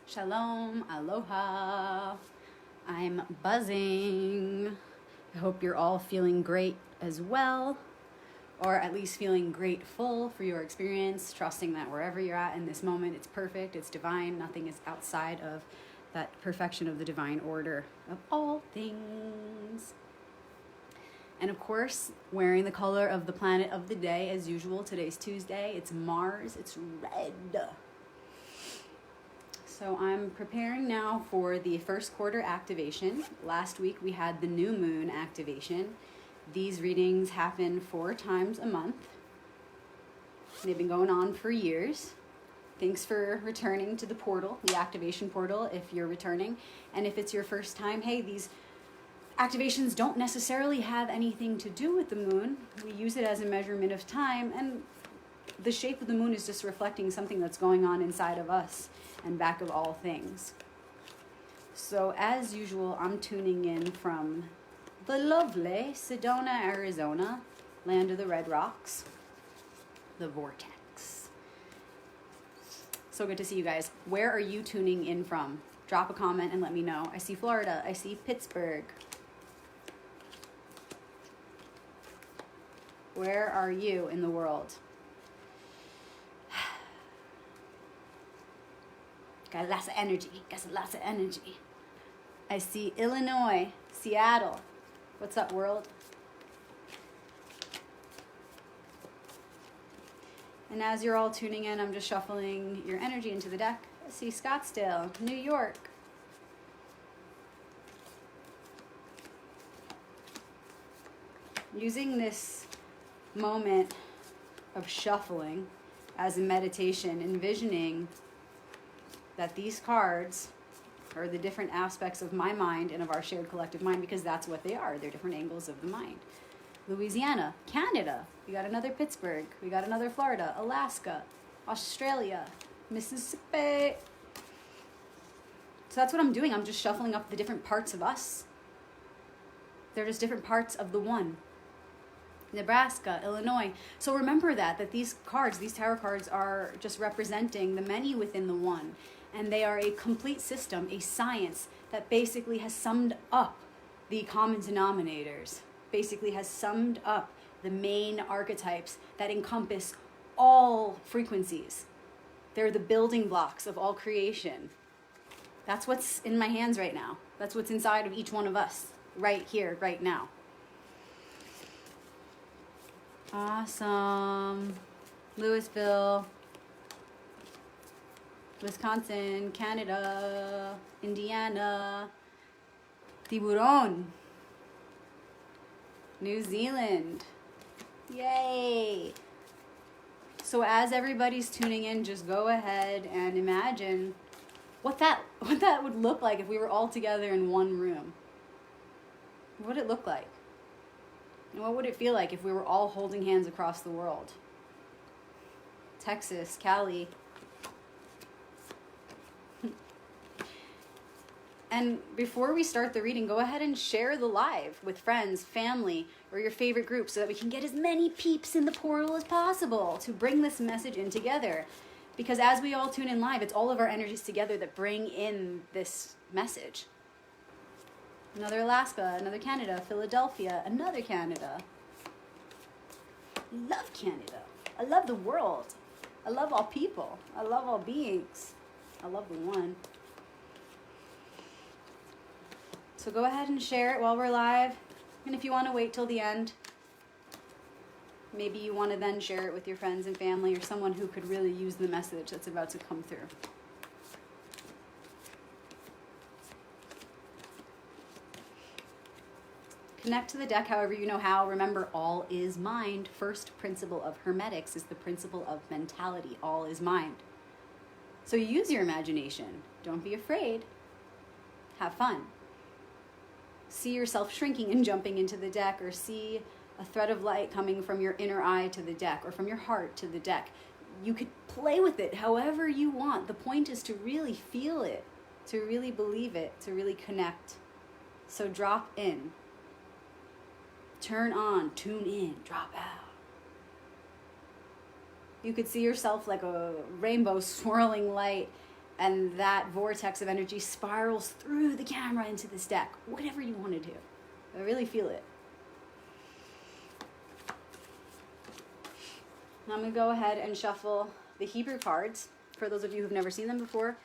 Shalom, aloha. I'm buzzing. I hope you're all feeling great as well, or at least feeling grateful for your experience, trusting that wherever you're at in this moment, it's perfect, it's divine, nothing is outside of that perfection of the divine order of all things. And of course, wearing the color of the planet of the day as usual. Today's Tuesday, it's Mars, it's red. So I'm preparing now for the first quarter activation. Last week we had the new moon activation. These readings happen 4 times a month. They've been going on for years. Thanks for returning to the portal, the activation portal, if you're returning. And if it's your first time, hey, these activations don't necessarily have anything to do with the moon. We use it as a measurement of time, and the shape of the moon is just reflecting something that's going on inside of us and back of all things. So as usual, I'm tuning in from the lovely Sedona, Arizona, land of the Red Rocks, the vortex. So good to see you guys. Where are you tuning in from? Drop a comment and let me know. I see Florida, I see Pittsburgh. Where are you in the world? Got lots of energy. I see Illinois, Seattle. What's up, world? And as you're all tuning in, I'm just shuffling your energy into the deck. I see Scottsdale, New York. Using this moment of shuffling as a meditation, envisioning that these cards are the different aspects of my mind and of our shared collective mind, because that's what they are. They're different angles of the mind. Louisiana, Canada, we got another Pittsburgh, we got another Florida, Alaska, Australia, Mississippi. So that's what I'm doing. I'm just shuffling up the different parts of us. They're just different parts of the one. Nebraska, Illinois. So remember that these cards, these tarot cards, are just representing the many within the one. And they are a complete system, a science that basically has summed up the common denominators, basically has summed up the main archetypes that encompass all frequencies. They're the building blocks of all creation. That's what's in my hands right now. That's what's inside of each one of us right here, right now. Awesome. Louisville, Wisconsin, Canada, Indiana, Tiburon, New Zealand. Yay! So as everybody's tuning in, just go ahead and imagine what that would look like if we were all together in one room. What would it look like? And what would it feel like if we were all holding hands across the world? Texas, Cali. And before we start the reading, go ahead and share the live with friends, family, or your favorite group so that we can get as many peeps in the portal as possible to bring this message in together. Because as we all tune in live, it's all of our energies together that bring in this message. Another Alaska, another Canada, Philadelphia, another Canada. I love Canada. I love the world. I love all people. I love all beings. I love the one. So go ahead and share it while we're live. And if you want to wait till the end, maybe you want to then share it with your friends and family or someone who could really use the message that's about to come through. Connect to the deck however you know how. Remember, all is mind. First principle of Hermetics is the principle of mentality. All is mind. So use your imagination. Don't be afraid. Have fun. See yourself shrinking and jumping into the deck, or see a thread of light coming from your inner eye to the deck, or from your heart to the deck. You could play with it however you want. The point is to really feel it, to really believe it, to really connect. So drop in. Turn on, tune in, drop out. You could see yourself like a rainbow swirling light And that vortex of energy spirals through the camera into this deck. Whatever you want to do. I really feel it. I'm going to go ahead and shuffle the Hebrew cards. For those of you who've never seen them before,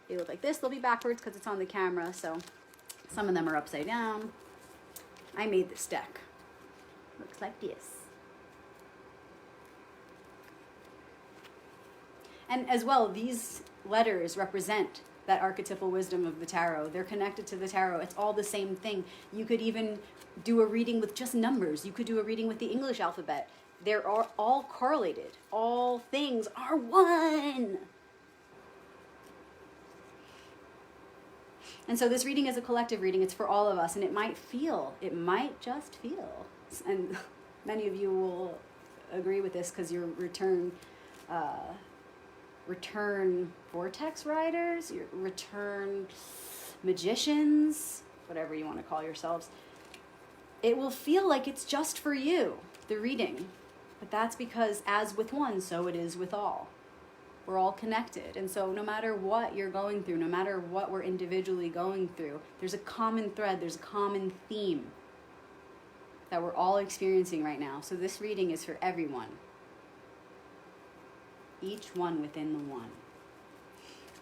they look like this. They'll be backwards because it's on the camera, so some of them are upside down. I made this deck. Looks like this. And as well, these letters represent that archetypal wisdom of the tarot. They're connected to the tarot. It's all the same thing. You could even do a reading with just numbers. You could do a reading with the English alphabet. They're all correlated. All things are one. And so this reading is a collective reading. It's for all of us. And it might just feel, and many of you will agree with this because you're return vortex riders, your return magicians, whatever you want to call yourselves. It will feel like it's just for you, the reading. But that's because as with one, so it is with all. We're all connected. And so no matter what you're going through, no matter what we're individually going through, there's a common thread, there's a common theme that we're all experiencing right now. So this reading is for everyone. Each one within the one.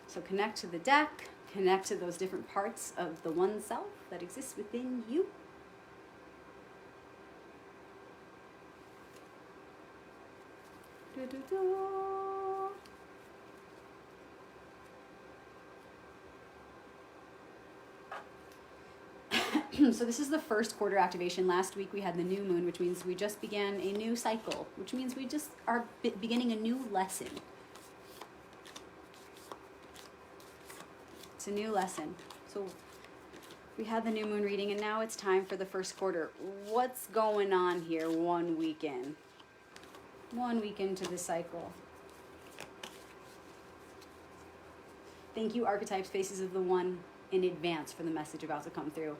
So connect to the deck, connect to those different parts of the one self that exists within you. So this is the first quarter activation. Last week we had the new moon, which means we just began a new cycle, which means we just are beginning a new lesson. It's a new lesson. So we had the new moon reading, and now it's time for the first quarter. What's going on here 1 week in? 1 week into the cycle. Thank you, archetypes, faces of the one, in advance for the message about to come through.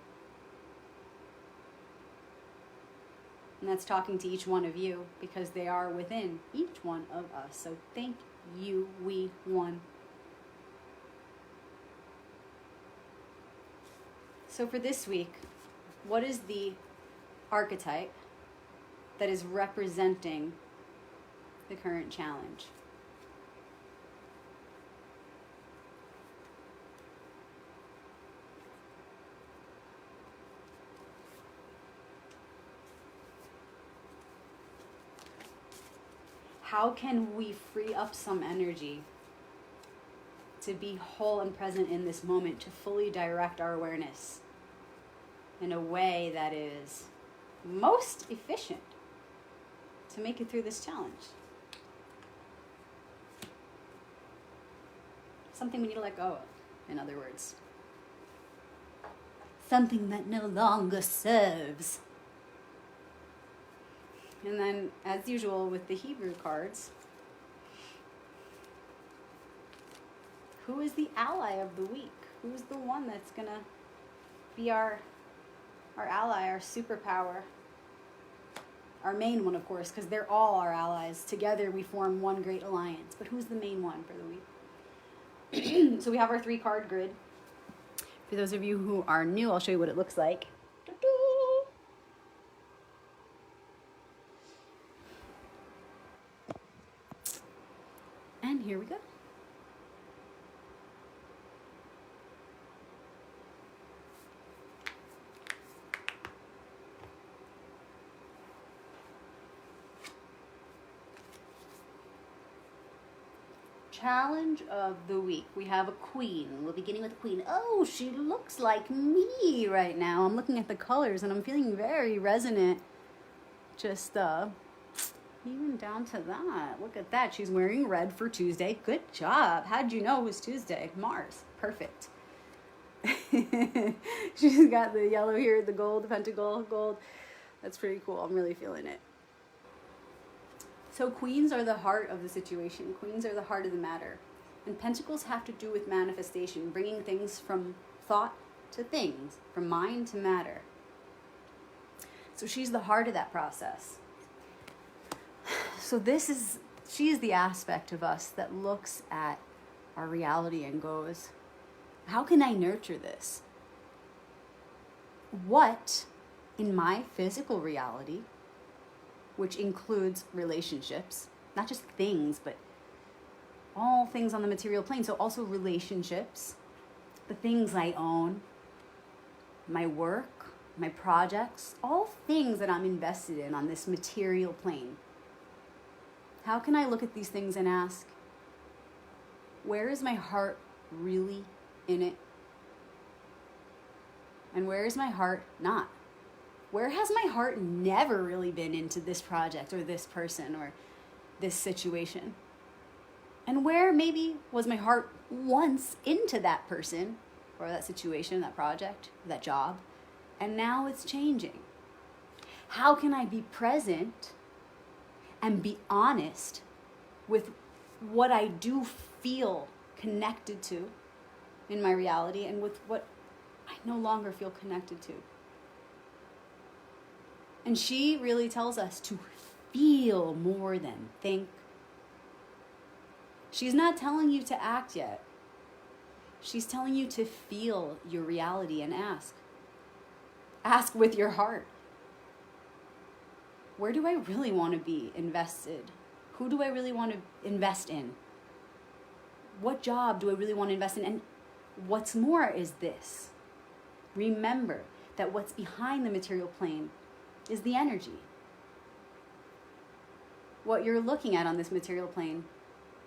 And that's talking to each one of you because they are within each one of us. So thank you, we one. So for this week, what is the archetype that is representing the current challenge? How can we free up some energy to be whole and present in this moment, to fully direct our awareness in a way that is most efficient to make it through this challenge? Something we need to let go of, in other words. Something that no longer serves. And then, as usual with the Hebrew cards, who is the ally of the week? Who's the one that's going to be our ally, our superpower? Our main one, of course, because they're all our allies. Together we form one great alliance. But who's the main one for the week? So we have our 3-card grid. For those of you who are new, I'll show you what it looks like. And here we go. Challenge of the week. We have a queen. We're beginning with a queen. Oh, she looks like me right now. I'm looking at the colors and I'm feeling very resonant. Just even down to that. Look at that. She's wearing red for Tuesday. Good job. How'd you know it was Tuesday? Mars. Perfect. She's got the yellow here, the gold, the pentacle, gold. That's pretty cool. I'm really feeling it. So queens are the heart of the situation. Queens are the heart of the matter. And pentacles have to do with manifestation, bringing things from thought to things, from mind to matter. So she's the heart of that process. So she is the aspect of us that looks at our reality and goes, how can I nurture this? What in my physical reality, which includes relationships, not just things, but all things on the material plane, so also relationships, the things I own, my work, my projects, all things that I'm invested in on this material plane. How can I look at these things and ask, where is my heart really in it? And where is my heart not? Where has my heart never really been into this project or this person or this situation? And where maybe was my heart once into that person or that situation, that project, that job, and now it's changing? How can I be present and be honest with what I do feel connected to in my reality and with what I no longer feel connected to? And she really tells us to feel more than think. She's not telling you to act yet. She's telling you to feel your reality and ask. Ask with your heart. Where do I really want to be invested? Who do I really want to invest in? What job do I really want to invest in? And what's more is this. Remember that what's behind the material plane is the energy. What you're looking at on this material plane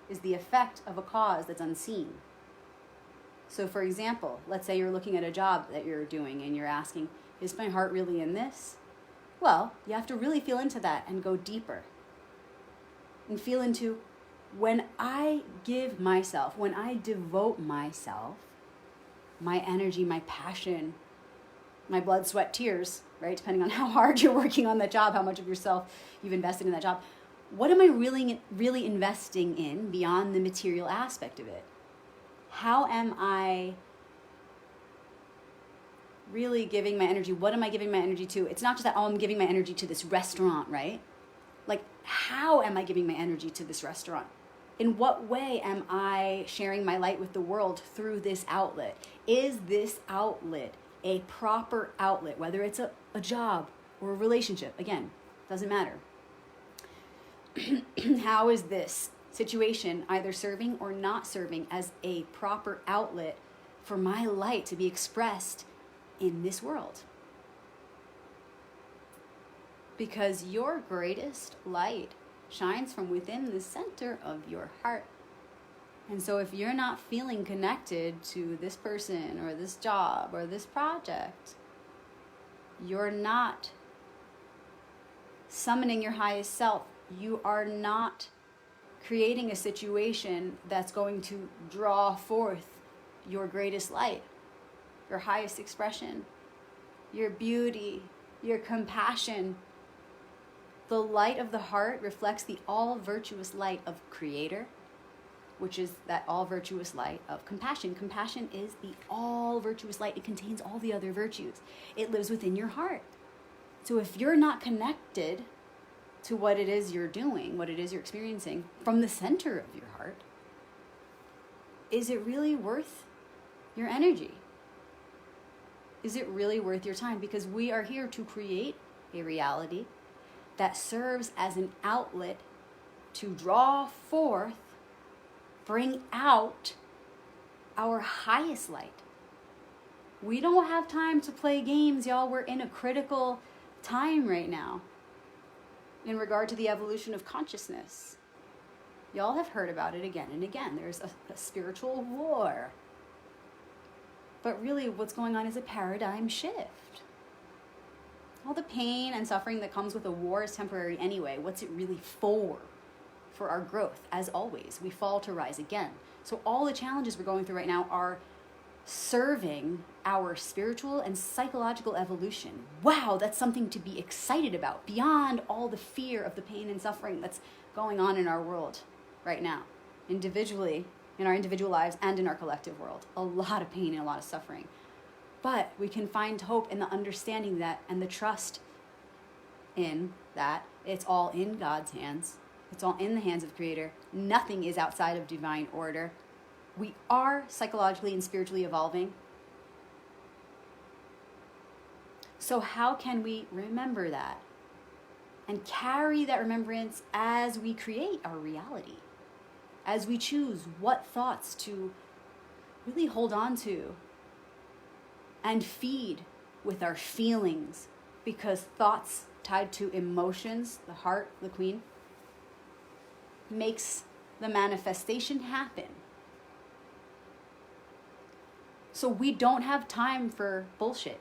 is the effect of a cause that's unseen. So for example, let's say you're looking at a job that you're doing and you're asking, is my heart really in this? Well, you have to really feel into that and go deeper. And feel into, when I give myself, when I devote myself, my energy, my passion, my blood, sweat, tears, right? Depending on how hard you're working on that job, how much of yourself you've invested in that job. What am I really investing in beyond the material aspect of it? How am I really giving my energy? What am I giving my energy to? It's not just that, oh, I'm giving my energy to this restaurant, right? Like, how am I giving my energy to this restaurant? In what way am I sharing my light with the world through this outlet? Is this outlet a proper outlet, whether it's a job or a relationship? Again, doesn't matter. How is this situation either serving or not serving as a proper outlet for my light to be expressed in this world? Because your greatest light shines from within the center of your heart. And so if you're not feeling connected to this person or this job or this project, you're not summoning your highest self. You are not creating a situation that's going to draw forth your greatest light, your highest expression, your beauty, your compassion. The light of the heart reflects the all-virtuous light of Creator, which is that all-virtuous light of compassion. Compassion is the all-virtuous light. It contains all the other virtues. It lives within your heart. So if you're not connected to what it is you're doing, what it is you're experiencing from the center of your heart, is it really worth your energy? Is it really worth your time? Because we are here to create a reality that serves as an outlet to draw forth, bring out our highest light. We don't have time to play games, y'all. We're in a critical time right now in regard to the evolution of consciousness. Y'all have heard about it again and again. There's a spiritual war. But really what's going on is a paradigm shift. All the pain and suffering that comes with a war is temporary anyway. What's it really for? For our growth, as always. We fall to rise again. So all the challenges we're going through right now are serving our spiritual and psychological evolution. Wow, that's something to be excited about, beyond all the fear of the pain and suffering that's going on in our world right now, individually, in our individual lives and in our collective world. A lot of pain and a lot of suffering. But we can find hope in the understanding that and the trust in that it's all in God's hands. It's all in the hands of Creator. Nothing is outside of divine order. We are psychologically and spiritually evolving. So how can we remember that and carry that remembrance as we create our reality, as we choose what thoughts to really hold on to and feed with our feelings, because thoughts tied to emotions, the heart, the queen, makes the manifestation happen. So we don't have time for bullshit.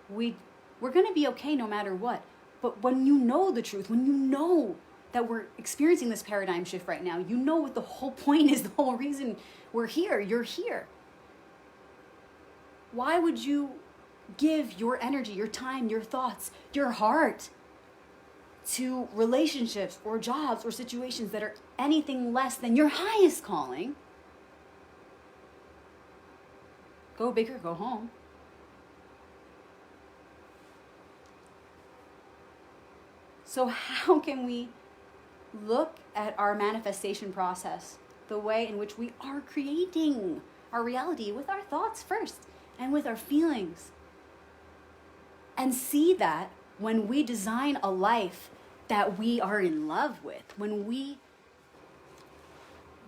We're going to be okay no matter what. But when you know the truth, when you know that we're experiencing this paradigm shift right now, you know what the whole point is, the whole reason we're here, you're here. Why would you give your energy, your time, your thoughts, your heart to relationships or jobs or situations that are anything less than your highest calling? Go big or go home. So how can we look at our manifestation process, the way in which we are creating our reality with our thoughts first and with our feelings, and see that when we design a life that we are in love with, when we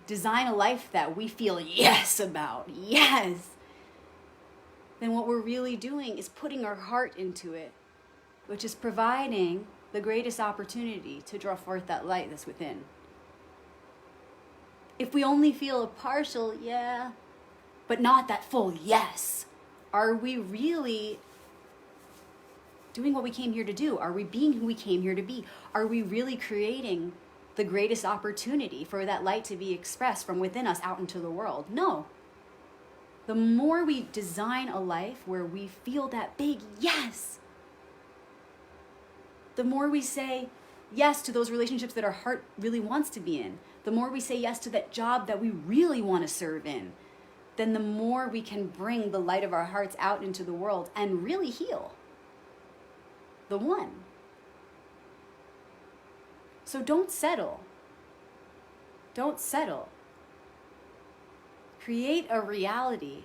design a life that we feel yes about, yes, then what we're really doing is putting our heart into it, which is providing the greatest opportunity to draw forth that light that's within. If we only feel a partial yeah, but not that full yes, are we really doing what we came here to do? Are we being who we came here to be? Are we really creating the greatest opportunity for that light to be expressed from within us out into the world? No. The more we design a life where we feel that big yes, the more we say yes to those relationships that our heart really wants to be in, the more we say yes to that job that we really want to serve in, then the more we can bring the light of our hearts out into the world and really heal the one. So don't settle. Don't settle. Create a reality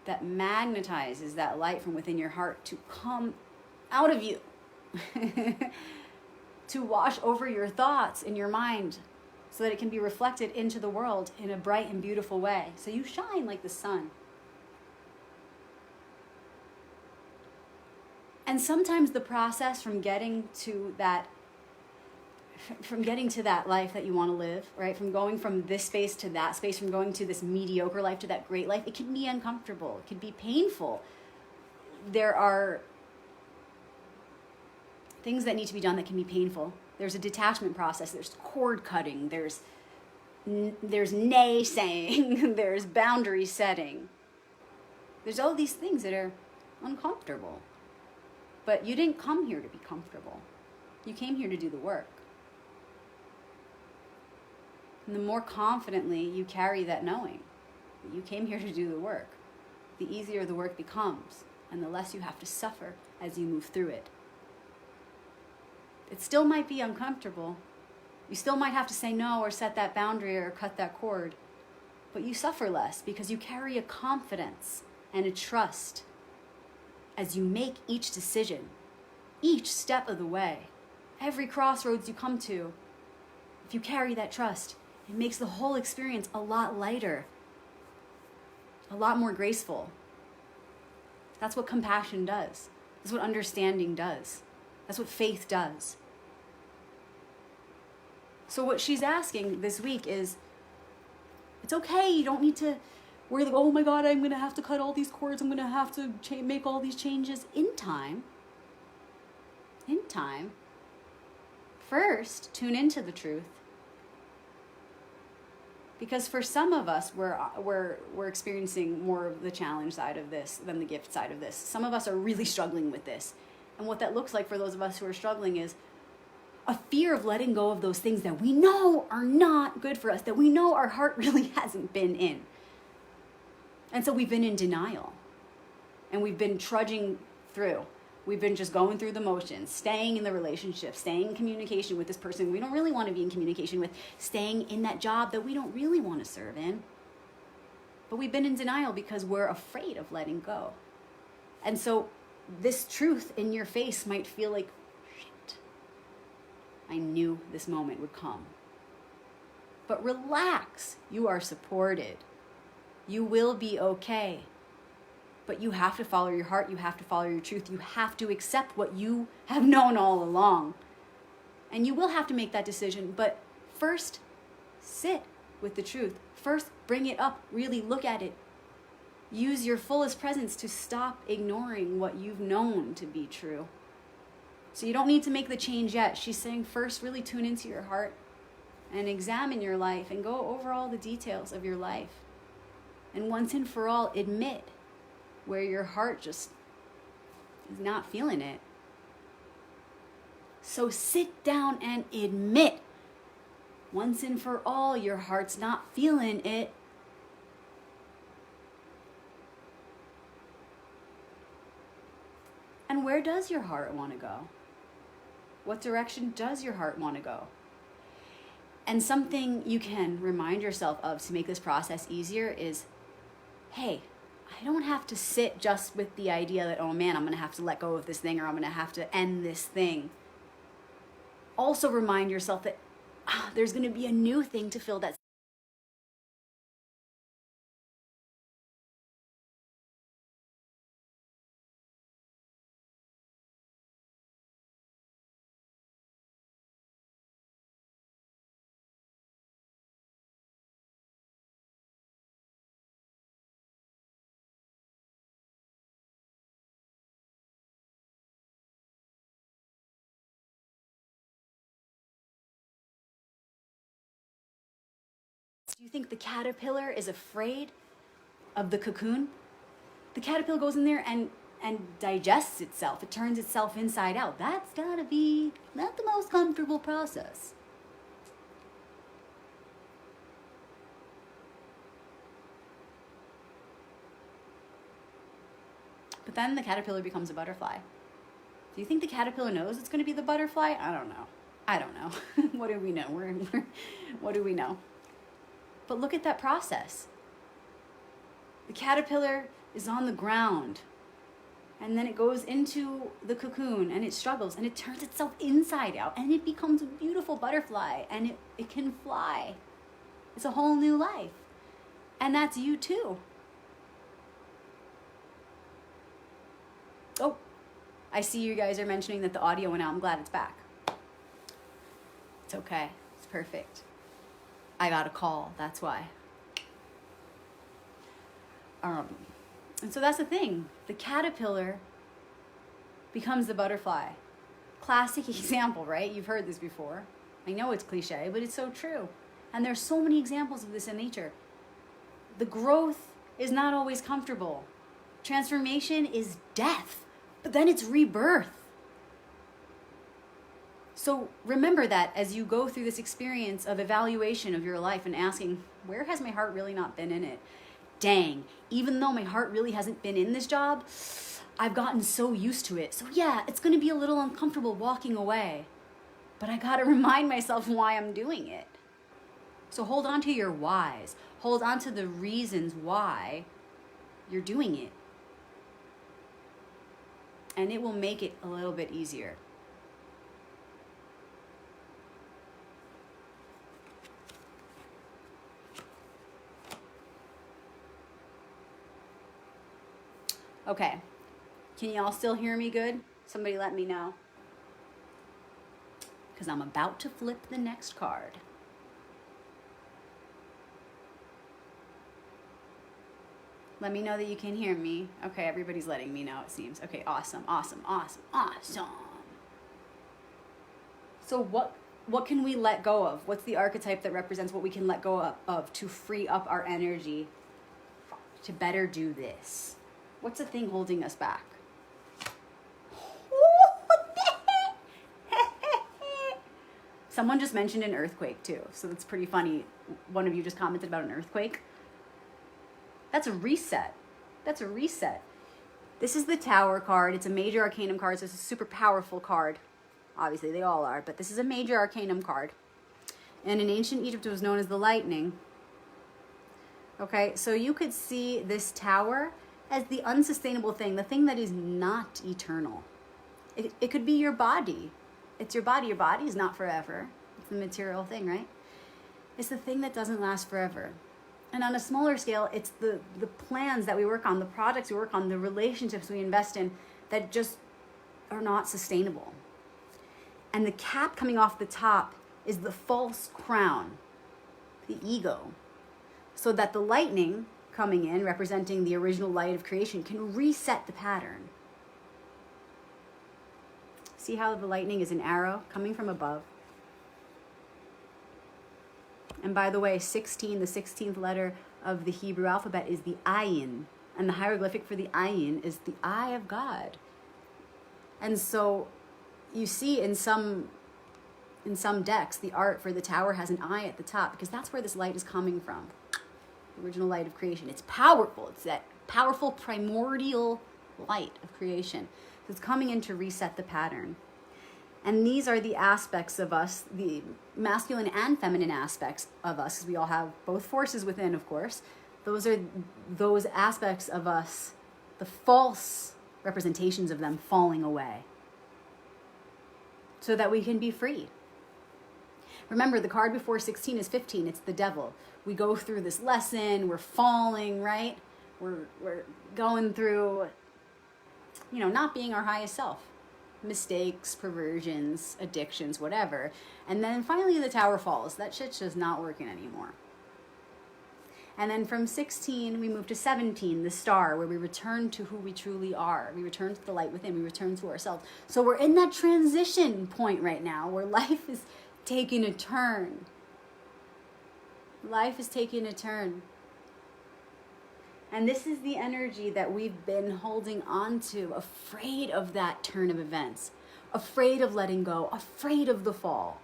that magnetizes that light from within your heart to come out of you. To wash over your thoughts in your mind so that it can be reflected into the world in a bright and beautiful way. So you shine like the sun. And sometimes the process from getting to that life that you want to live, right? From going from this space to that space, from going to this mediocre life to that great life, it can be uncomfortable. It can be painful. There are things that need to be done that can be painful. There's a detachment process. There's cord cutting. There's nay saying. There's boundary setting. There's all these things that are uncomfortable. But you didn't come here to be comfortable. You came here to do the work. And the more confidently you carry that knowing that you came here to do the work, the easier the work becomes, and the less you have to suffer as you move through it. It still might be uncomfortable. You still might have to say no or set that boundary or cut that cord. But you suffer less because you carry a confidence and a trust as you make each decision, each step of the way, every crossroads you come to. If you carry that trust, it makes the whole experience a lot lighter, a lot more graceful. That's what compassion does. That's what understanding does. That's what faith does. So what she's asking this week is, it's okay, you don't need to worry like, oh my God, I'm going to have to cut all these cords, I'm going to have to make all these changes in time. In time. First, tune into the truth. Because for some of us, we're experiencing more of the challenge side of this than the gift side of this. Some of us are really struggling with this. And what that looks like for those of us who are struggling is a fear of letting go of those things that we know are not good for us, that we know our heart really hasn't been in. And so we've been in denial. And we've been trudging through. We've been just going through the motions, staying in the relationship, staying in communication with this person we don't really want to be in communication with, staying in that job that we don't really want to serve in. But we've been in denial because we're afraid of letting go. And so this truth in your face might feel like, shit, I knew this moment would come. But relax, you are supported. You will be okay. But you have to follow your heart, you have to follow your truth, you have to accept what you have known all along. And you will have to make that decision, but first, sit with the truth. First, bring it up, really look at it. Use your fullest presence to stop ignoring what you've known to be true. So you don't need to make the change yet. She's saying first, really tune into your heart and examine your life and go over all the details of your life. And once and for all, admit where your heart just is not feeling it. So sit down and admit, once and for all, your heart's not feeling it. And where does your heart want to go? What direction does your heart want to go? And something you can remind yourself of to make this process easier is, hey, I don't have to sit just with the idea that, oh man, I'm going to have to let go of this thing, or I'm going to have to end this thing. Also remind yourself that there's going to be a new thing to fill that. Do you think the caterpillar is afraid of the cocoon? The caterpillar goes in there and digests itself. It turns itself inside out. That's gotta be not the most comfortable process. But then the caterpillar becomes a butterfly. Do you think the caterpillar knows it's going to be the butterfly? I don't know. What do we know? What do we know? But look at that process. The caterpillar is on the ground, and then it goes into the cocoon, and it struggles, and it turns itself inside out, and it becomes a beautiful butterfly, and it can fly. It's a whole new life. And that's you too. Oh, I see you guys are mentioning that the audio went out. I'm glad it's back. It's okay. It's perfect. I got a call, that's why. And so that's the thing. The caterpillar becomes the butterfly. Classic example, right? You've heard this before. I know it's cliche, but it's so true. And there's so many examples of this in nature. The growth is not always comfortable. Transformation is death, but then it's rebirth. So remember that as you go through this experience of evaluation of your life and asking, where has my heart really not been in it? Dang, even though my heart really hasn't been in this job, I've gotten so used to it. So yeah, it's going to be a little uncomfortable walking away, but I got to remind myself why I'm doing it. So hold on to your whys. Hold on to the reasons why you're doing it. And it will make it a little bit easier. Okay, can y'all still hear me good? Somebody let me know. Because I'm about to flip the next card. Let me know that you can hear me. Okay, everybody's letting me know, it seems. Okay, awesome, awesome, awesome, awesome. So what can we let go of? What's the archetype that represents what we can let go of to free up our energy to better do this? What's the thing holding us back? Someone just mentioned an earthquake too, so that's pretty funny. One of you just commented about an earthquake. That's a reset. That's a reset. This is the Tower card. It's a major arcanum card, so it's a super powerful card. Obviously, they all are, but this is a major arcanum card. And in ancient Egypt, it was known as the lightning. Okay, so you could see this Tower as the unsustainable thing, the thing that is not eternal. It could be your body. It's your body. Your body is not forever. It's the material thing, right? It's the thing that doesn't last forever. And on a smaller scale, it's the plans that we work on, the projects we work on, the relationships we invest in that just are not sustainable. And the cap coming off the top is the false crown, the ego, so that the lightning coming in, representing the original light of creation, can reset the pattern. See how the lightning is an arrow coming from above? And by the way, 16, the 16th letter of the Hebrew alphabet is the ayin. And the hieroglyphic for the ayin is the eye of God. And so you see in some decks, the art for the Tower has an eye at the top because that's where this light is coming from. The original light of creation. It's powerful. It's that powerful primordial light of creation. So it's coming in to reset the pattern. And these are the aspects of us, the masculine and feminine aspects of us, because we all have both forces within, of course. Those are those aspects of us, the false representations of them falling away, so that we can be free. Remember, the card before 16 is 15. It's the devil. We go through this lesson. We're falling, right? We're going through, not being our highest self. Mistakes, perversions, addictions, whatever. And then finally the Tower falls. That shit's just not working anymore. And then from 16, we move to 17, the star, where we return to who we truly are. We return to the light within. We return to ourselves. So we're in that transition point right now where life is taking a turn. Life is taking a turn. And this is the energy that we've been holding on to, afraid of that turn of events, afraid of letting go, afraid of the fall.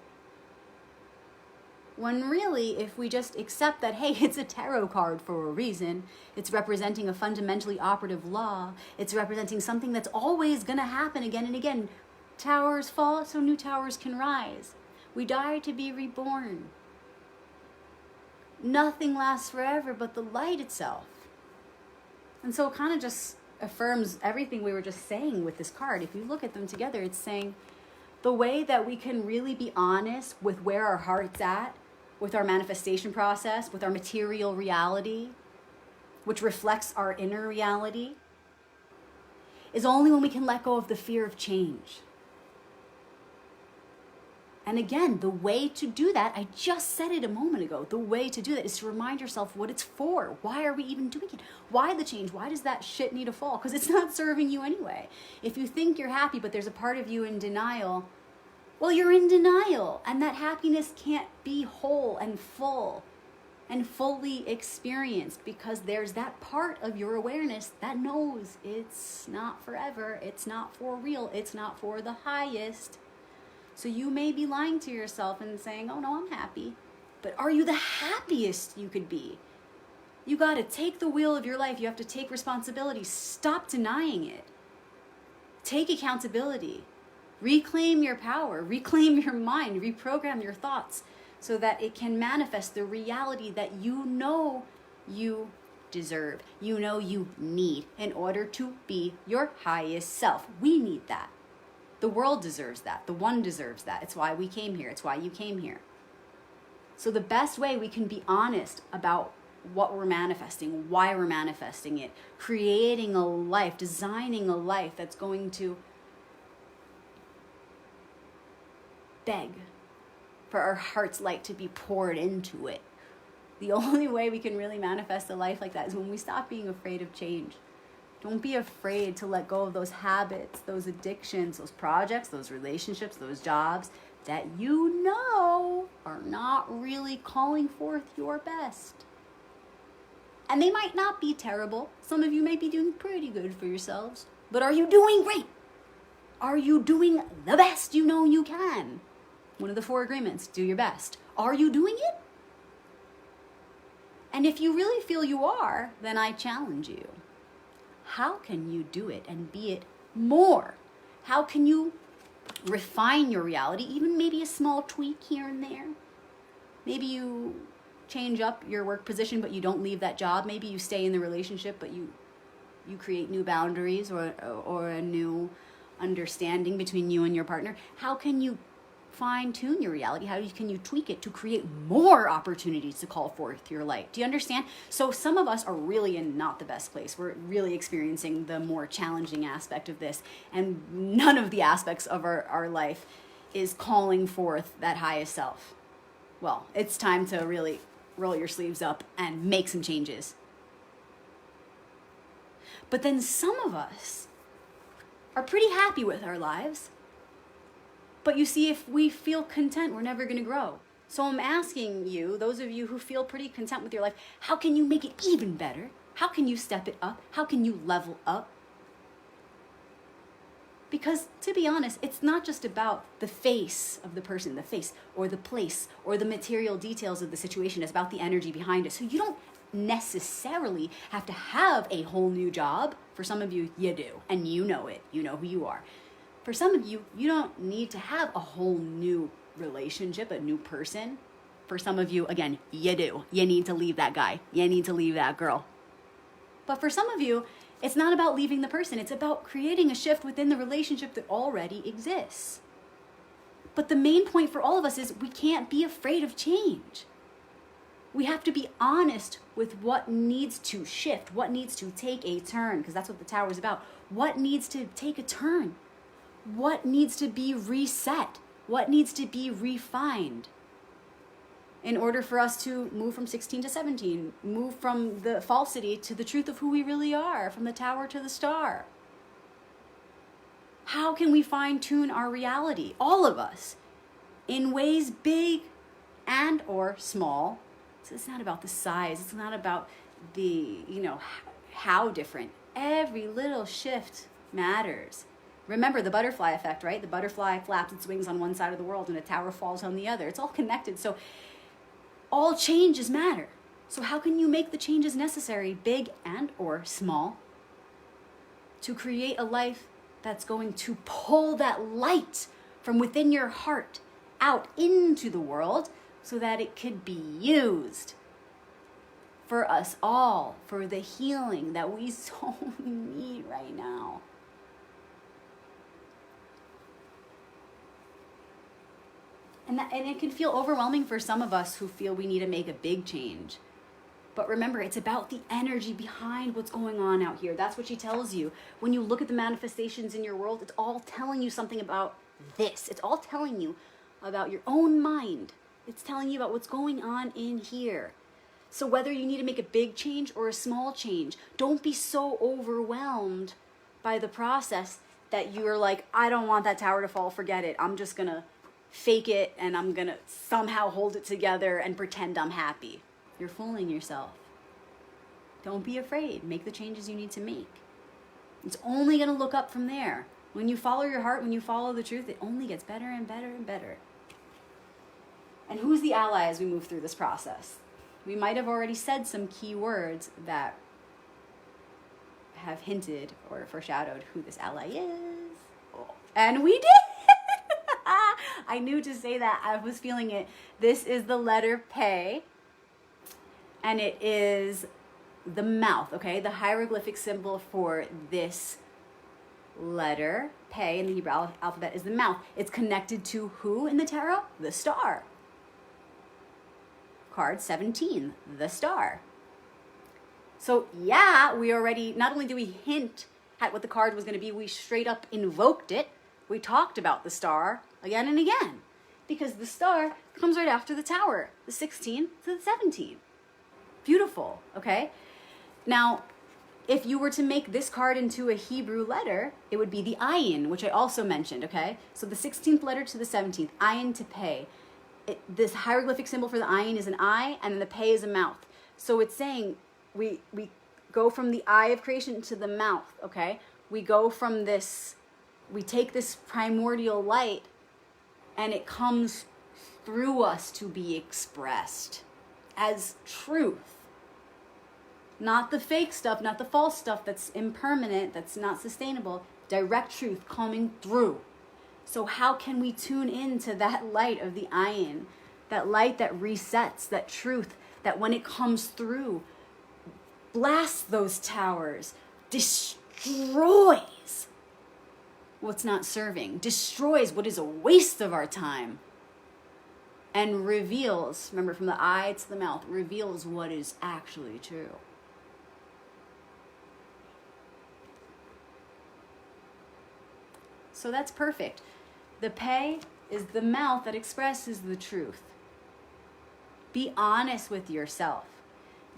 When really, if we just accept that, hey, it's a tarot card for a reason, it's representing a fundamentally operative law, it's representing something that's always going to happen again and again. Towers fall so new towers can rise. We die to be reborn. Nothing lasts forever but the light itself. And so it kind of just affirms everything we were just saying with this card. If you look at them together, it's saying the way that we can really be honest with where our heart's at, with our manifestation process, with our material reality, which reflects our inner reality, is only when we can let go of the fear of change. And again, the way to do that, I just said it a moment ago, the way to do that is to remind yourself what it's for. Why are we even doing it? Why the change? Why does that shit need to fall? Because it's not serving you anyway. If you think you're happy, but there's a part of you in denial, well, you're in denial. And that happiness can't be whole and full and fully experienced because there's that part of your awareness that knows it's not forever, it's not for real, it's not for the highest. So you may be lying to yourself and saying, oh no, I'm happy. But are you the happiest you could be? You got to take the wheel of your life. You have to take responsibility. Stop denying it. Take accountability. Reclaim your power. Reclaim your mind. Reprogram your thoughts so that it can manifest the reality that you know you deserve. You know you need in order to be your highest self. We need that. The world deserves that. The one deserves that. It's why we came here. It's why you came here. So the best way we can be honest about what we're manifesting, why we're manifesting it, creating a life, designing a life that's going to beg for our heart's light to be poured into it. The only way we can really manifest a life like that is when we stop being afraid of change. Don't be afraid to let go of those habits, those addictions, those projects, those relationships, those jobs that you know are not really calling forth your best. And they might not be terrible. Some of you may be doing pretty good for yourselves. But are you doing great? Are you doing the best you know you can? One of the 4 agreements, do your best. Are you doing it? And if you really feel you are, then I challenge you. how can you do it and be it more? How can you refine your reality, even maybe a small tweak here and there? Maybe you change up your work position, but you don't leave that job. Maybe you stay in the relationship, but you create new boundaries or a new understanding between you and your partner. How can you fine-tune your reality? How can you tweak it to create more opportunities to call forth your light? Do you understand? So some of us are really in not the best place. We're really experiencing the more challenging aspect of this, and none of the aspects of our life is calling forth that highest self. Well, it's time to really roll your sleeves up and make some changes. But then some of us are pretty happy with our lives. But you see, if we feel content, we're never going to grow. So I'm asking you, those of you who feel pretty content with your life, how can you make it even better? How can you step it up? How can you level up? Because to be honest, it's not just about the face of the person, the face or the place or the material details of the situation. It's about the energy behind it. So you don't necessarily have to have a whole new job. For some of you, you do. And you know it. You know who you are. For some of you, you don't need to have a whole new relationship, a new person. For some of you, again, you do. You need to leave that guy. You need to leave that girl. But for some of you, it's not about leaving the person. It's about creating a shift within the relationship that already exists. But the main point for all of us is we can't be afraid of change. We have to be honest with what needs to shift, what needs to take a turn, because that's what the tower is about. What needs to take a turn? What needs to be reset? What needs to be refined in order for us to move from 16 to 17, move from the falsity to the truth of who we really are, from the tower to the star? How can we fine-tune our reality, all of us, in ways big and or small? So it's not about the size. It's not about the, how different. Every little shift matters. Remember the butterfly effect, right? The butterfly flaps its wings on one side of the world and a tower falls on the other. It's all connected. So all changes matter. So how can you make the changes necessary, big and or small, to create a life that's going to pull that light from within your heart out into the world so that it could be used for us all, for the healing that we so need right now? And it can feel overwhelming for some of us who feel we need to make a big change. But remember, it's about the energy behind what's going on out here. That's what she tells you. When you look at the manifestations in your world, it's all telling you something about this. It's all telling you about your own mind. It's telling you about what's going on in here. So whether you need to make a big change or a small change, don't be so overwhelmed by the process that you're like, I don't want that tower to fall, forget it. I'm just going to fake it and I'm going to somehow hold it together and pretend I'm happy. You're fooling yourself. Don't be afraid. Make the changes you need to make. It's only going to look up from there. When you follow your heart, when you follow the truth, it only gets better and better and better. And who's the ally as we move through this process? We might have already said some key words that have hinted or foreshadowed who this ally is. And we did! I knew to say that. I was feeling it. This is the letter Pe, and it is the mouth, okay? The hieroglyphic symbol for this letter, Pe, in the Hebrew alphabet is the mouth. It's connected to who in the tarot? The star. Card 17, the star. So yeah, we already, not only do we hint at what the card was going to be, we straight up invoked it. We talked about the star again and again, because the star comes right after the tower, the 16 to the 17. Beautiful, okay? Now, if you were to make this card into a Hebrew letter, it would be the ayin, which I also mentioned, okay? So the 16th letter to the 17th, ayin to Pe. This hieroglyphic symbol for the ayin is an eye, and then the Pe is a mouth. So it's saying we go from the eye of creation to the mouth, okay? We go from this, we take this primordial light, and it comes through us to be expressed as truth. Not the fake stuff, not the false stuff that's impermanent, that's not sustainable. Direct truth coming through. So how can we tune into that light of the ayin, that light that resets, that truth that when it comes through, blasts those towers, destroys what's not serving, destroys what is a waste of our time, and reveals, remember, from the eye to the mouth, reveals what is actually true. So that's perfect. The pay is the mouth that expresses the truth. Be honest with yourself.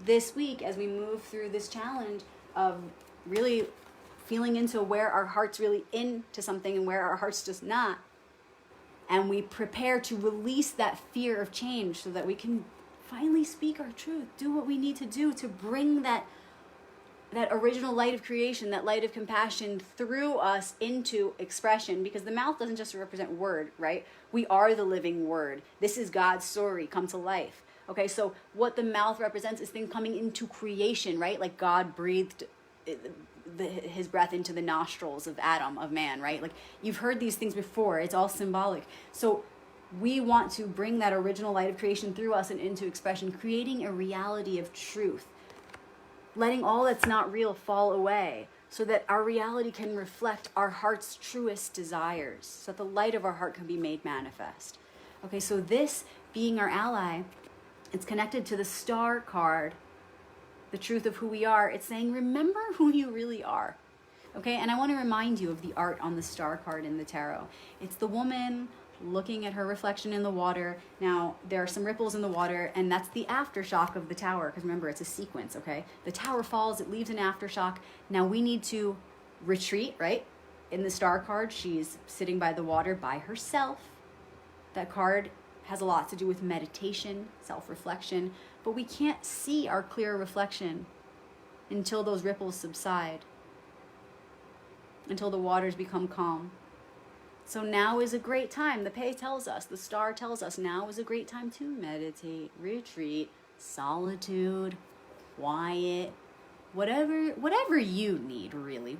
This week, as we move through this challenge of really feeling into where our heart's really into something and where our heart's just not, and we prepare to release that fear of change so that we can finally speak our truth, do what we need to do to bring that original light of creation, that light of compassion through us into expression, because the mouth doesn't just represent word, right? We are the living word. This is God's story come to life. Okay, so what the mouth represents is things coming into creation, right? Like God breathed his breath into the nostrils of Adam, of man, right? Like you've heard these things before. It's all symbolic. So we want to bring that original light of creation through us and into expression, creating a reality of truth, letting all that's not real fall away so that our reality can reflect our heart's truest desires, so that the light of our heart can be made manifest. Okay, so this being our ally, it's connected to the star card, the truth of who we are. It's saying, remember who you really are. Okay, and I want to remind you of the art on the star card in the tarot. It's the woman looking at her reflection in the water. Now, there are some ripples in the water, and that's the aftershock of the tower, because remember, it's a sequence, okay? The tower falls, it leaves an aftershock. Now we need to retreat, right? In the star card, she's sitting by the water by herself. That card has a lot to do with meditation, self-reflection, but we can't see our clear reflection until those ripples subside, until the waters become calm. So now is a great time. The pay tells us, the star tells us, now is a great time to meditate, retreat, solitude, quiet, whatever you need really,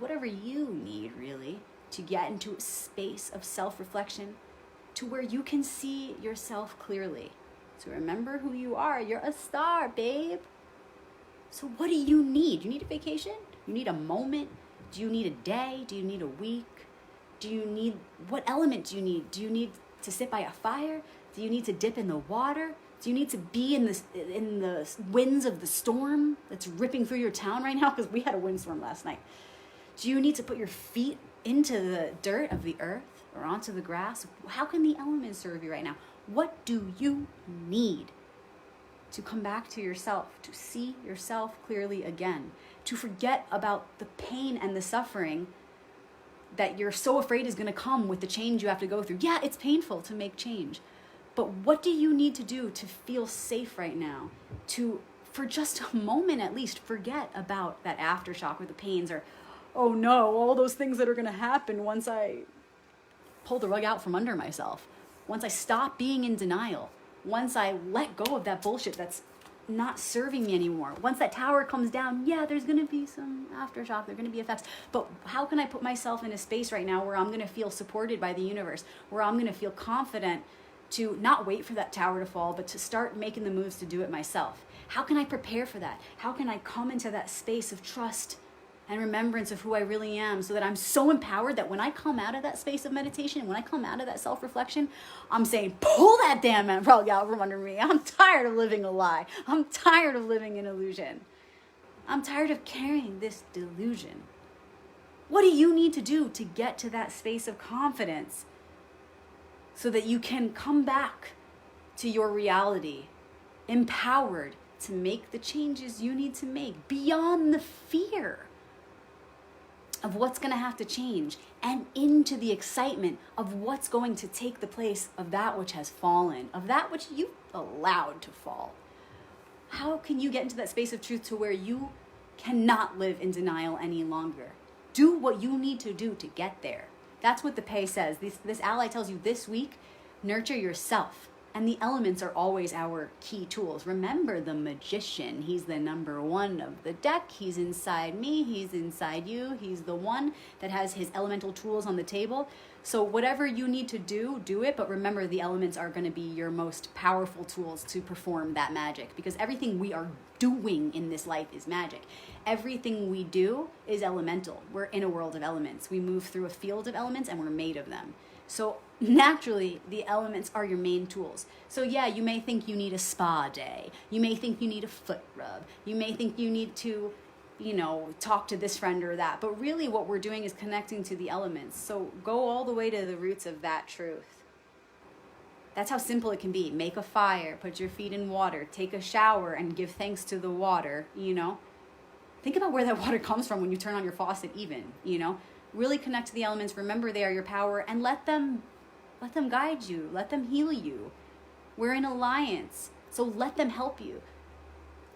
to get into a space of self-reflection to where you can see yourself clearly. So remember who you are. You're a star, babe. So what do you need? You need a vacation? You need a moment? Do you need a day? Do you need a week? Do you need, what element do you need? Do you need to sit by a fire? Do you need to dip in the water? Do you need to be in the winds of the storm that's ripping through your town right now? Because we had a windstorm last night. Do you need to put your feet into the dirt of the earth or onto the grass? How can the elements serve you right now? What do you need to come back to yourself, to see yourself clearly again, to forget about the pain and the suffering that you're so afraid is going to come with the change you have to go through? Yeah, it's painful to make change. But what do you need to do to feel safe right now? To, for just a moment at least, forget about that aftershock or the pains or, oh no, all those things that are going to happen once I pull the rug out from under myself. Once I stop being in denial. Once I let go of that bullshit that's not serving me anymore. Once that tower comes down, yeah, there's going to be some aftershock, there are going to be effects. But how can I put myself in a space right now where I'm going to feel supported by the universe, where I'm going to feel confident to not wait for that tower to fall, but to start making the moves to do it myself? How can I prepare for that? How can I come into that space of trust and remembrance of who I really am, so that I'm so empowered that when I come out of that space of meditation, when I come out of that self-reflection, I'm saying, pull that damn rug out from under me. I'm tired of living a lie. I'm tired of living in illusion. I'm tired of carrying this delusion. What do you need to do to get to that space of confidence so that you can come back to your reality, empowered to make the changes you need to make beyond the fear of what's going to have to change, and into the excitement of what's going to take the place of that which has fallen, of that which you allowed to fall? How can you get into that space of truth to where you cannot live in denial any longer? Do what you need to do to get there. That's what the pay says. This ally tells you this week, nurture yourself. And the elements are always our key tools. Remember the magician. He's the number one of the deck. He's inside me. He's inside you. He's the one that has his elemental tools on the table. So whatever you need to do, do it. But remember, the elements are going to be your most powerful tools to perform that magic. Because everything we are doing in this life is magic. Everything we do is elemental. We're in a world of elements. We move through a field of elements and we're made of them. So naturally, the elements are your main tools. So yeah, you may think you need a spa day. You may think you need a foot rub. You may think you need to, talk to this friend or that. But really what we're doing is connecting to the elements. So go all the way to the roots of that truth. That's how simple it can be. Make a fire, put your feet in water, take a shower and give thanks to the water, Think about where that water comes from when you turn on your faucet even, Really connect to the elements. Remember they are your power and let them guide you. Let them heal you. We're in alliance. So let them help you.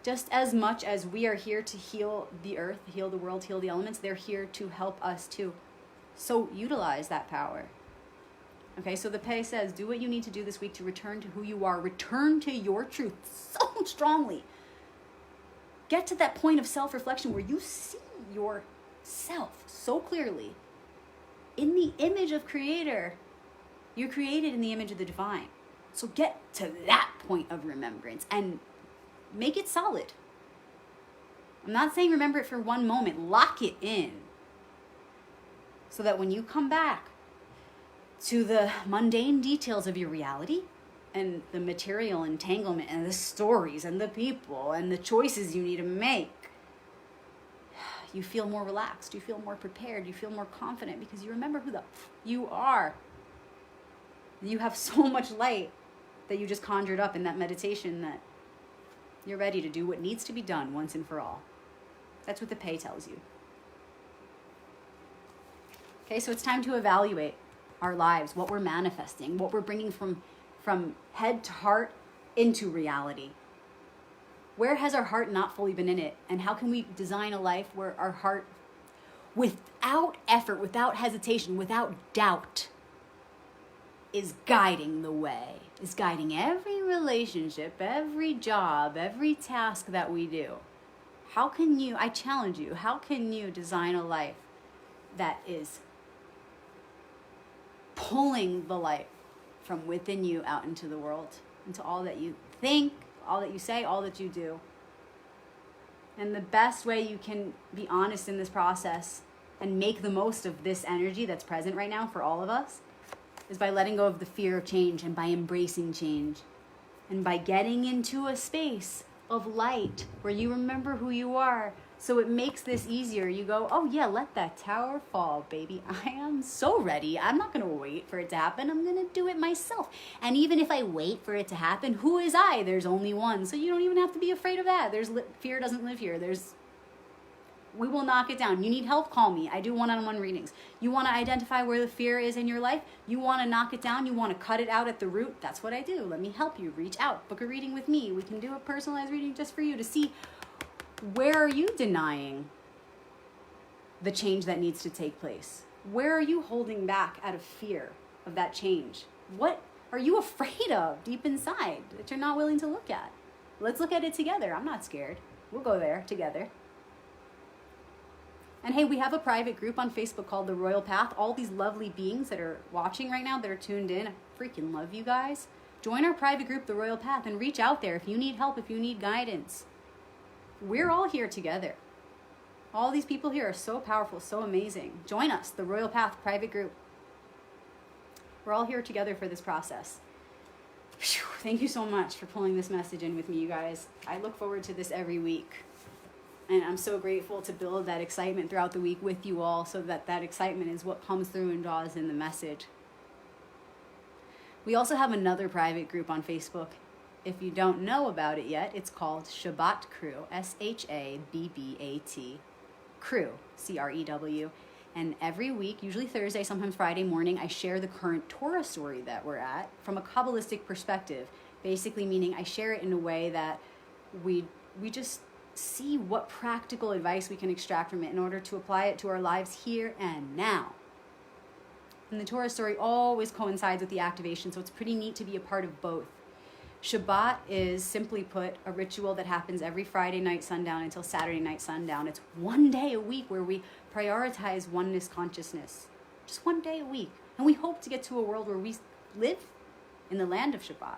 Just as much as we are here to heal the earth, heal the world, heal the elements, they're here to help us too. So utilize that power. Okay, so the Pei says, do what you need to do this week to return to who you are. Return to your truth so strongly. Get to that point of self-reflection where you see yourself so clearly. In the image of Creator, you're created in the image of the divine. So get to that point of remembrance and make it solid. I'm not saying remember it for one moment. Lock it in. So that when you come back to the mundane details of your reality and the material entanglement and the stories and the people and the choices you need to make, you feel more relaxed, you feel more prepared, you feel more confident because you remember who the you are. You have so much light that you just conjured up in that meditation that you're ready to do what needs to be done once and for all. That's what the Pei tells you. Okay, so it's time to evaluate our lives, what we're manifesting, what we're bringing from head to heart into reality. Where has our heart not fully been in it? And how can we design a life where our heart, without effort, without hesitation, without doubt, is guiding the way, is guiding every relationship, every job, every task that we do? How can you, I challenge you, how can you design a life that is pulling the light from within you out into the world, into all that you think, all that you say, all that you do? And the best way you can be honest in this process and make the most of this energy that's present right now for all of us is by letting go of the fear of change and by embracing change and by getting into a space of light where you remember who you are. So it makes this easier. You go, oh yeah, let that tower fall, baby. I am so ready. I'm not going to wait for it to happen. I'm going to do it myself. And even if I wait for it to happen, who is I? There's only one. So you don't even have to be afraid of that. Fear doesn't live here. We will knock it down. You need help? Call me. I do one-on-one readings. You want to identify where the fear is in your life? You want to knock it down? You want to cut it out at the root? That's what I do. Let me help you. Reach out. Book a reading with me. We can do a personalized reading just for you to see where are you denying the change that needs to take place? Where are you holding back out of fear of that change? What are you afraid of deep inside that you're not willing to look at? Let's look at it together. I'm not scared. We'll go there together. And hey, we have a private group on Facebook called The Royal Path. All these lovely beings that are watching right now, that are tuned in, I freaking love you guys. Join our private group, The Royal Path, and reach out there if you need help, if you need guidance. We're all here together. All these people here are so powerful, so amazing. Join us, The Royal Path private group. We're all here together for this process. Whew, thank you so much for pulling this message in with me, you guys. I look forward to this every week. And I'm so grateful to build that excitement throughout the week with you all so that that excitement is what comes through and draws in the message. We also have another private group on Facebook. If you don't know about it yet, it's called Shabbat Crew, Shabbat Crew, Crew. And every week, usually Thursday, sometimes Friday morning, I share the current Torah story that we're at from a Kabbalistic perspective. Basically meaning I share it in a way that we just see what practical advice we can extract from it in order to apply it to our lives here and now. And the Torah story always coincides with the activation, so it's pretty neat to be a part of both. Shabbat is, simply put, a ritual that happens every Friday night sundown until Saturday night sundown. It's one day a week where we prioritize oneness consciousness. Just one day a week. And we hope to get to a world where we live in the land of Shabbat.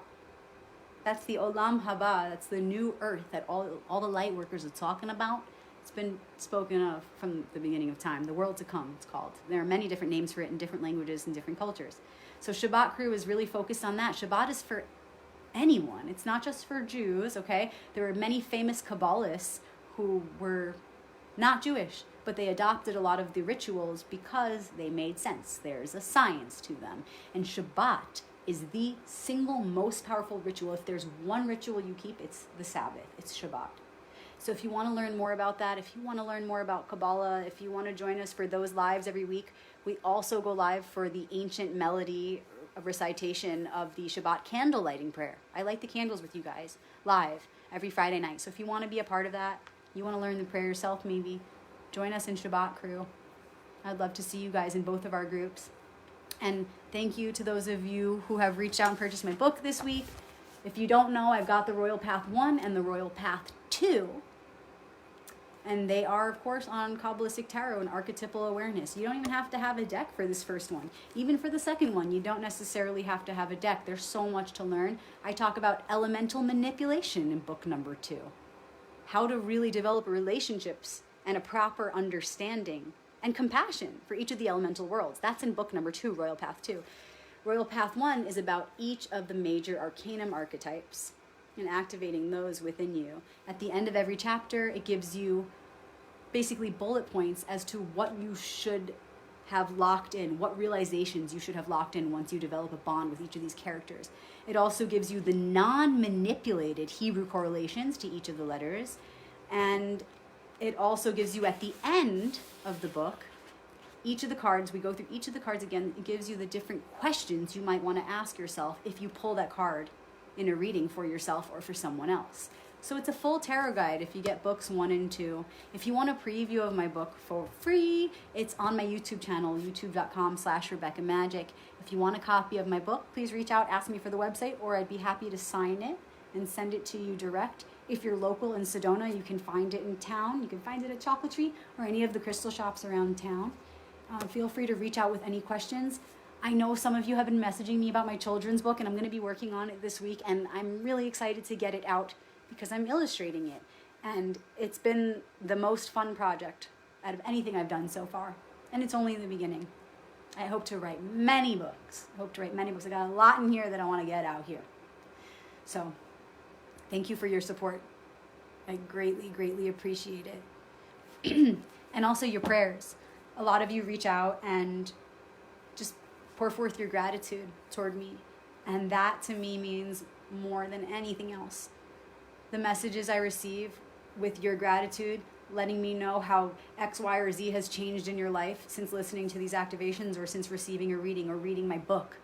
That's the Olam Haba. That's the new earth that all the light workers are talking about. It's been spoken of from the beginning of time. The world to come, it's called. There are many different names for it in different languages and different cultures. So Shabbat crew is really focused on that. Shabbat is for anyone. It's not just for Jews, okay? There were many famous Kabbalists who were not Jewish, but they adopted a lot of the rituals because they made sense. There's a science to them. And Shabbat is the single most powerful ritual. If there's one ritual you keep, it's the Sabbath. It's Shabbat. So if you want to learn more about that, if you want to learn more about Kabbalah, if you want to join us for those lives every week, we also go live for the ancient melody recitation of the Shabbat candle lighting prayer. I light the candles with you guys live every Friday night. So if you want to be a part of that, you want to learn the prayer yourself maybe, join us in Shabbat crew. I'd love to see you guys in both of our groups. And thank you to those of you who have reached out and purchased my book this week. If you don't know, I've got the Royal Path 1 and the Royal Path 2. And they are, of course, on Kabbalistic Tarot and archetypal awareness. You don't even have to have a deck for this first one. Even for the second one, you don't necessarily have to have a deck. There's so much to learn. I talk about elemental manipulation in book number 2. How to really develop relationships and a proper understanding and compassion for each of the elemental worlds. That's in book number 2, Royal Path 2. Royal Path 1 is about each of the major arcanum archetypes and activating those within you. At the end of every chapter, it gives you basically bullet points as to what you should have locked in, what realizations you should have locked in once you develop a bond with each of these characters. It also gives you the non-manipulated Hebrew correlations to each of the letters, and it also gives you at the end of the book, each of the cards, we go through each of the cards again, it gives you the different questions you might want to ask yourself if you pull that card in a reading for yourself or for someone else. So it's a full tarot guide if you get books 1 and 2. If you want a preview of my book for free, it's on my YouTube channel, youtube.com/RebeccaMagic. If you want a copy of my book, please reach out, ask me for the website, or I'd be happy to sign it and send it to you direct. If you're local in Sedona, you can find it in town. You can find it at Chocolatry or any of the crystal shops around town. Feel free to reach out with any questions. I know some of you have been messaging me about my children's book, and I'm going to be working on it this week, and I'm really excited to get it out because I'm illustrating it. And it's been the most fun project out of anything I've done so far. And it's only the beginning. I hope to write many books. I got a lot in here that I want to get out here. So thank you for your support. I greatly, greatly appreciate it. And also your prayers. A lot of you reach out and just pour forth your gratitude toward me. And that to me means more than anything else. The messages I receive with your gratitude, letting me know how X, Y, or Z has changed in your life since listening to these activations or since receiving a reading or reading my book.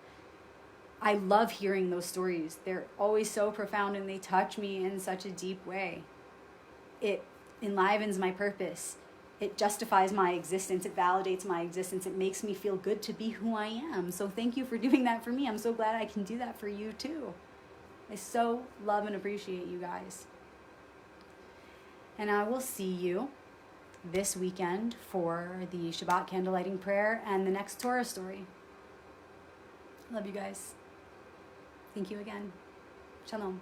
I love hearing those stories. They're always so profound and they touch me in such a deep way. It enlivens my purpose. It justifies my existence. It validates my existence. It makes me feel good to be who I am. So thank you for doing that for me. I'm so glad I can do that for you too. I so love and appreciate you guys. And I will see you this weekend for the Shabbat candle lighting prayer and the next Torah story. Love you guys. Thank you again. Shalom.